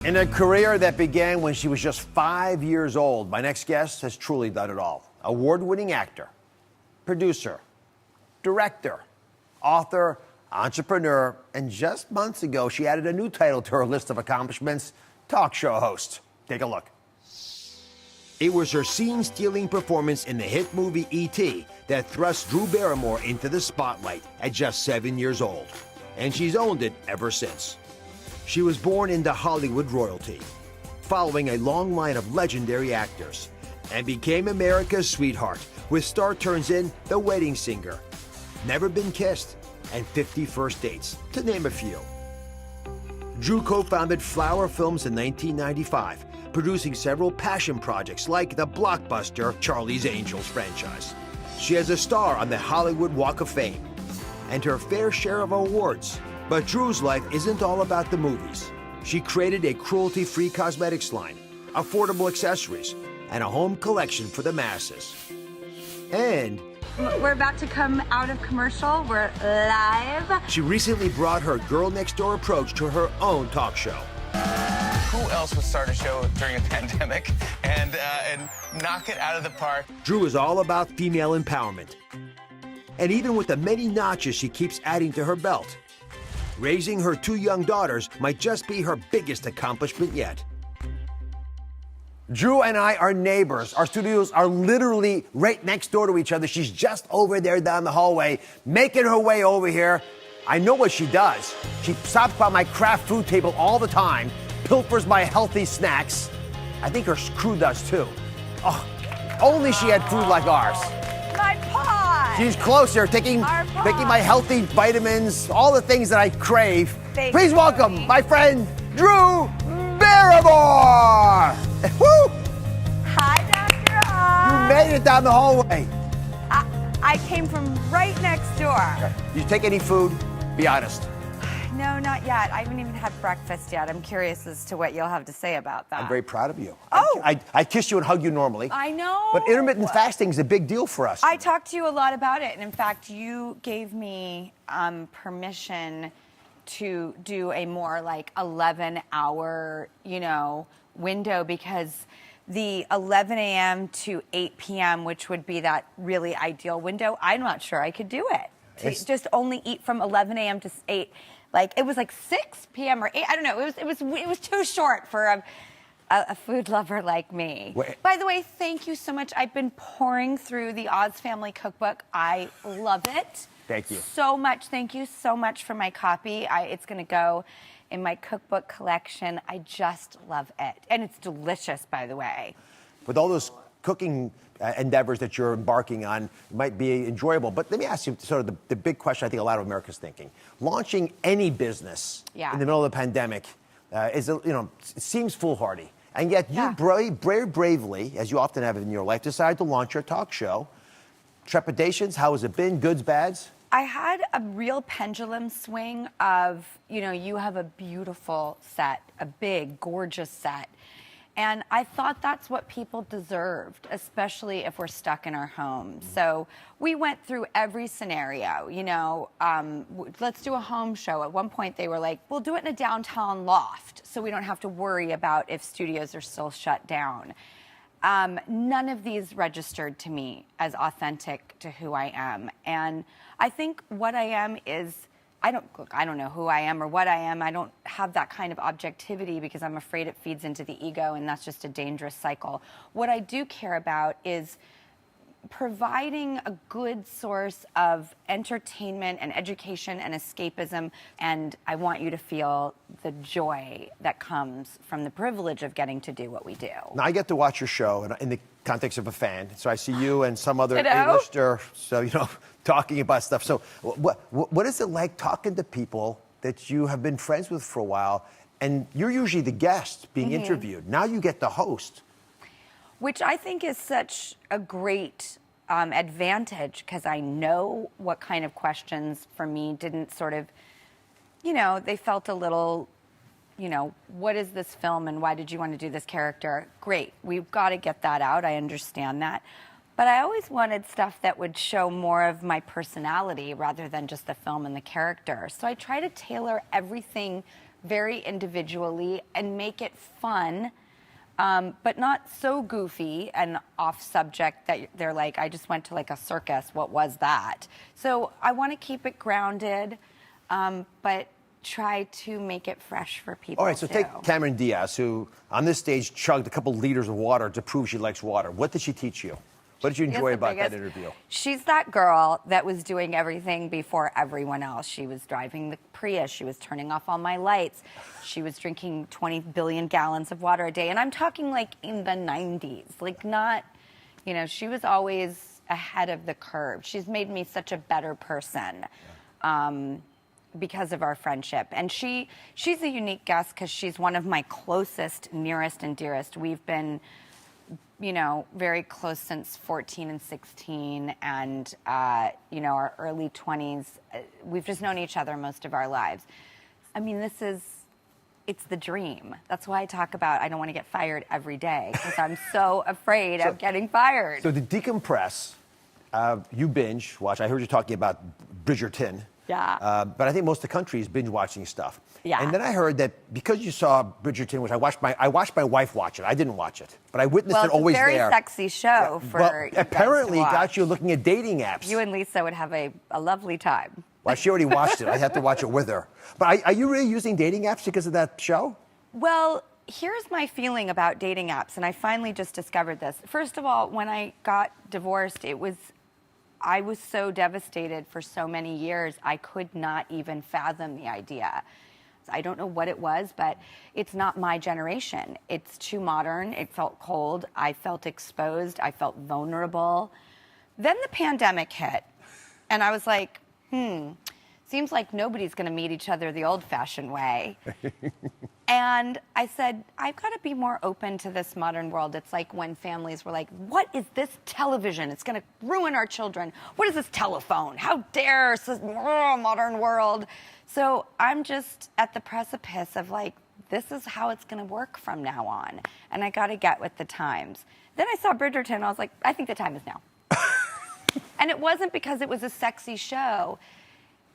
In a career that began when she was just 5 years old, my next guest has truly done it all. Award-winning actor, producer, director, author, entrepreneur, and just months ago, she added a new title to her list of accomplishments, talk show host. Take a look. It was her scene-stealing performance in the hit movie E.T. that thrust Drew Barrymore into the spotlight at just 7 years old. And she's owned it ever since. She was born into Hollywood royalty, following a long line of legendary actors, and became America's sweetheart with star turns in The Wedding Singer, Never Been Kissed, and 50 First Dates, to name a few. Drew co-founded Flower Films in 1995, producing several passion projects like the blockbuster Charlie's Angels franchise. She has a star on the Hollywood Walk of Fame and her fair share of awards. But Drew's life isn't all about the movies. She created a cruelty-free cosmetics line, affordable accessories, and a home collection for the masses. And we're about to come out of commercial. We're live. She recently brought her girl-next-door approach to her own talk show. Who else would start a show during a pandemic and knock it out of the park? Drew is all about female empowerment. And even with the many notches she keeps adding to her belt, raising her 2 young daughters might just be her biggest accomplishment yet. Drew and I are neighbors. Our studios are literally right next door to each other. She's just over there down the hallway, making her way over here. I know what she does. She stops by my craft food table all the time, pilfers my healthy snacks. I think her crew does too. Oh, only she had food like ours. My pod. She's closer, taking my healthy vitamins, all the things that I crave. Please welcome my friend, Drew Barrymore. Woo! Hi, Dr. Oz. You made it down the hallway. I came from right next door. Okay. Did you take any food? Be honest. No, not yet. I haven't even had breakfast yet. I'm curious as to what you'll have to say about that. I'm very proud of you. Oh! I kiss you and hug you normally. I know. But intermittent fasting is a big deal for us. I talked to you a lot about it, and in fact, you gave me permission to do a more like 11-hour, window, because the 11 a.m. to 8 p.m., which would be that really ideal window, I'm not sure I could do it. To just only eat from 11 a.m. to 8. Like, it was like 6 p.m. or 8. I don't know. It was too short for a food lover like me. Wait. By the way, thank you so much. I've been pouring through the Oz Family Cookbook. I love it. Thank you. So much. Thank you so much for my copy. It's going to go in my cookbook collection. I just love it. And it's delicious, by the way. With all those cooking endeavors that you're embarking on, it might be enjoyable. But let me ask you sort of the big question I think a lot of America's thinking. Launching any business in the middle of the pandemic it seems foolhardy. And yet you bravely, as you often have in your life, decided to launch your talk show. Trepidations, how has it been? Goods, bads? I had a real pendulum swing of, you have a beautiful set, a big, gorgeous set. And I thought that's what people deserved, especially if we're stuck in our homes. So we went through every scenario, let's do a home show. At one point they were like, we'll do it in a downtown loft so we don't have to worry about if studios are still shut down. None of these registered to me as authentic to who I am. And I think what I am is, I don't know who I am or what I am. I don't have that kind of objectivity because I'm afraid it feeds into the ego, and that's just a dangerous cycle. What I do care about is providing a good source of entertainment and education and escapism, and I want you to feel the joy that comes from the privilege of getting to do what we do. Now, I get to watch your show in the context of a fan, so I see you and some other A-lister, talking about stuff. So what is it like talking to people that you have been friends with for a while, and you're usually the guest being interviewed? Now you get to host. Which I think is such a great advantage, because I know what kind of questions for me didn't sort of, they felt a little, what is this film and why did you want to do this character? Great, we've got to get that out. I understand that. But I always wanted stuff that would show more of my personality rather than just the film and the character. So I try to tailor everything very individually and make it fun, but not so goofy and off subject that they're like, I just went to like a circus. What was that? So I want to keep it grounded, but try to make it fresh for people. All right, so take Cameron Diaz, who on this stage chugged a couple liters of water to prove she likes water. What did she teach you? What did you enjoy about that interview? She's that girl that was doing everything before everyone else. She was driving the Prius. She was turning off all my lights. She was drinking 20 billion gallons of water a day. And I'm talking like in the 90s, like not, you know, she was always ahead of the curve. She's made me such a better person because of our friendship. And she's a unique guest because she's one of my closest, nearest, and dearest. We've been, you know, very close since 14 and 16 and, you know, our early 20s. We've just known each other most of our lives. I mean, it's the dream. That's why I talk about I don't want to get fired every day because I'm so afraid of getting fired. So to decompress, you binge watch. I heard you talking about Bridgerton. Yeah. But I think most of the country is binge watching stuff. Yeah. And then I heard that because you saw Bridgerton, which I watched my wife watch it. I didn't watch it, but I witnessed it always there. It's a very sexy show for well, you apparently guys to watch. got you looking at dating apps. You and Lisa would have a lovely time. Well, she already watched it. I had to watch it with her. But are you really using dating apps because of that show? Well, here's my feeling about dating apps, and I finally just discovered this. First of all, when I got divorced, I was so devastated for so many years, I could not even fathom the idea. I don't know what it was, but it's not my generation. It's too modern. It felt cold. I felt exposed. I felt vulnerable. Then the pandemic hit, and I was like, seems like nobody's going to meet each other the old-fashioned way. And I said, I've got to be more open to this modern world. It's like when families were like, what is this television? It's going to ruin our children. What is this telephone? How dare this modern world? So I'm just at the precipice of like, this is how it's going to work from now on. And I got to get with the times. Then I saw Bridgerton. I was like, I think the time is now. And it wasn't because it was a sexy show.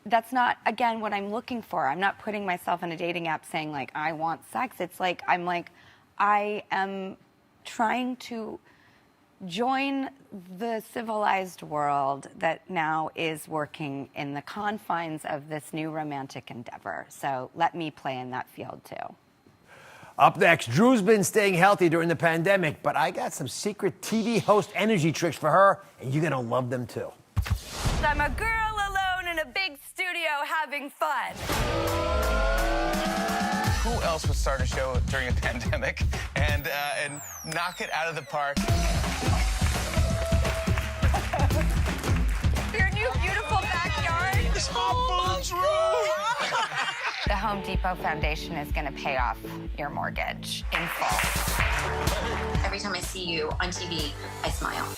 That's not, again, what I'm looking for. I'm not putting myself in a dating app saying, like, I want sex. It's like, I am trying to join the civilized world that now is working in the confines of this new romantic endeavor. So let me play in that field, too. Up next, Drew's been staying healthy during the pandemic, but I got some secret TV host energy tricks for her, and you're going to love them, too. I'm a girl alone in a big studio having fun. Who else would start a show during a pandemic and knock it out of the park? Your new beautiful backyard. It's my boots, Drew. The Home Depot Foundation is going to pay off your mortgage in full. Every time I see you on TV, I smile.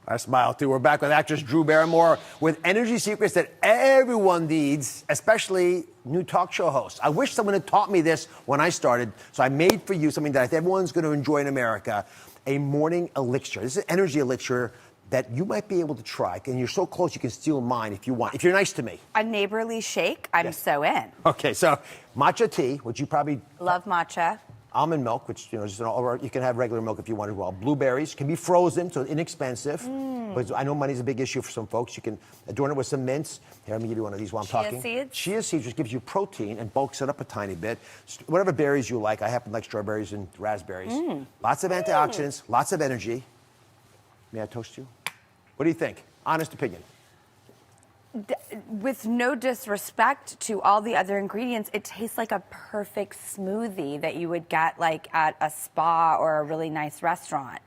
I smile, too. We're back with actress Drew Barrymore with energy secrets that everyone needs, especially new talk show hosts. I wish someone had taught me this when I started, so I made for you something that I think everyone's going to enjoy in America, a morning elixir. This is an energy elixir that you might be able to try, and you're so close you can steal mine if you want, if you're nice to me. A neighborly shake? I'm so in. Okay, so matcha tea, which you probably... Love matcha. Almond milk, which just you can have regular milk if you want as well. Blueberries can be frozen, so inexpensive. But I know money's a big issue for some folks. You can adorn it with some mints. Here, let me give you one of these while I'm talking. Chia seeds? Chia seeds, which gives you protein and bulks it up a tiny bit. Whatever berries you like. I happen to like strawberries and raspberries. Lots of antioxidants, lots of energy. May I toast you? What do you think? Honest opinion. With no disrespect to all the other ingredients, it tastes like a perfect smoothie that you would get like at a spa or a really nice restaurant.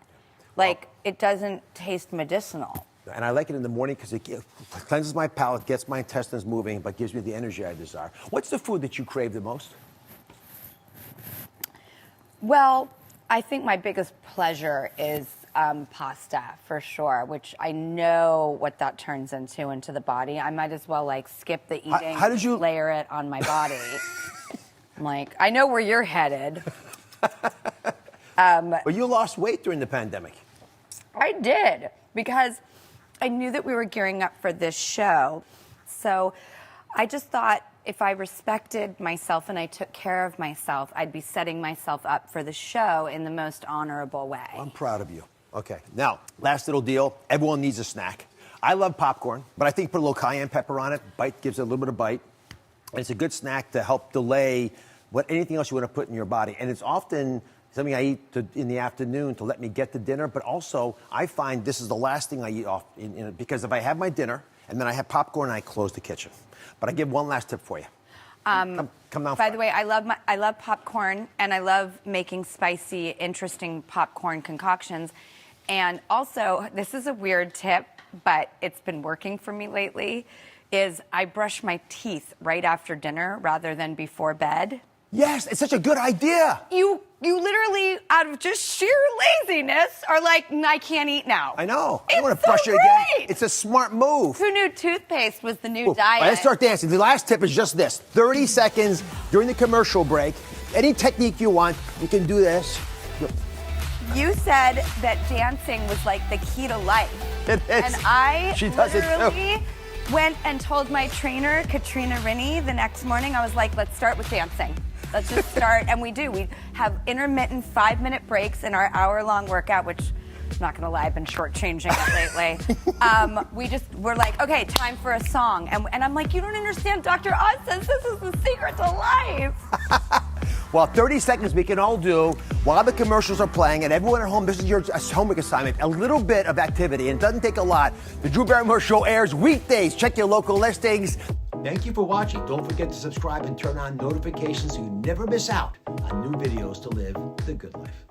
Like, it doesn't taste medicinal. And I like it in the morning because it cleanses my palate, gets my intestines moving, but gives me the energy I desire. What's the food that you crave the most? Well, I think my biggest pleasure is pasta, for sure, which I know what that turns into the body. I might as well, like, skip the eating, how did you layer it on my body. I'm like, I know where you're headed. But you lost weight during the pandemic. I did, because I knew that we were gearing up for this show. So I just thought if I respected myself and I took care of myself, I'd be setting myself up for the show in the most honorable way. I'm proud of you. Okay, now, last little deal. Everyone needs a snack. I love popcorn, but I think put a little cayenne pepper on it. Bite gives it a little bit of bite. And it's a good snack to help delay anything else you want to put in your body. And it's often something I eat in the afternoon to let me get to dinner. But also, I find this is the last thing I eat because if I have my dinner and then I have popcorn, I close the kitchen. But I give one last tip for you. Come down. By the way, I love popcorn, and I love making spicy, interesting popcorn concoctions. And also, this is a weird tip, but it's been working for me lately, is I brush my teeth right after dinner rather than before bed. Yes, it's such a good idea. You literally, out of just sheer laziness, are like, I can't eat now. I know. I It's don't want to so brush it again. great. It's a smart move. Who knew toothpaste was the new Ooh, all diet? right, let's start dancing. The last tip is just this. 30 seconds during the commercial break. Any technique you want, you can do this. You said that dancing was like the key to life. It is. And I She does it too. literally went and told my trainer, Katrina Rinne, the next morning, I was like, let's start with dancing. Let's just start. And we do. We have intermittent 5-minute breaks in our hour-long workout, which I'm not going to lie, I've been shortchanging it lately. We're like, okay, time for a song. And I'm like, you don't understand. Dr. Oz says this is the secret to life. Well, 30 seconds we can all do while the commercials are playing, and everyone at home, this is your homework assignment, a little bit of activity, and it doesn't take a lot. The Drew Barrymore Show airs weekdays. Check your local listings. Thank you for watching. Don't forget to subscribe and turn on notifications so you never miss out on new videos to live the good life.